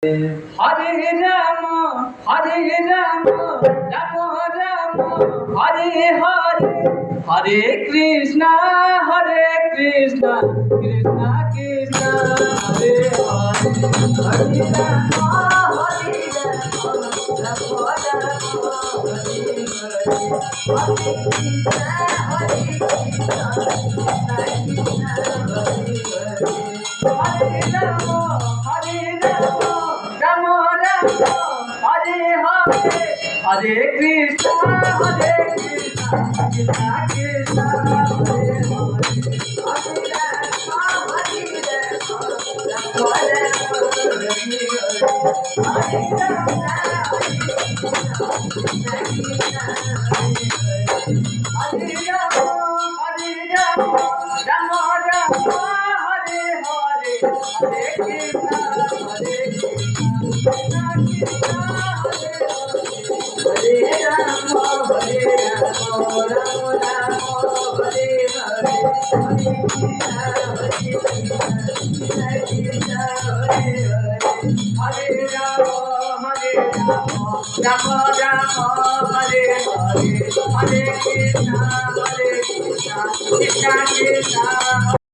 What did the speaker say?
Hare Rama, Hare Rama, Rama Rama, Hare Hare, Hare Krishna, Krishna Krishna, Hare Hare, Hare Rama, Hare Rama, Rama Rama, Hare Hare, Hare Krishna, Krishna Krishna, Hare Hare, Hare Rama, Hare Rama. Rama Rama, Hare Hare, Hare Krishna, Krishna Krishna, Hare Hare, Hare Rama, Rama Rama, Hare Krishna, Krishna Krishna,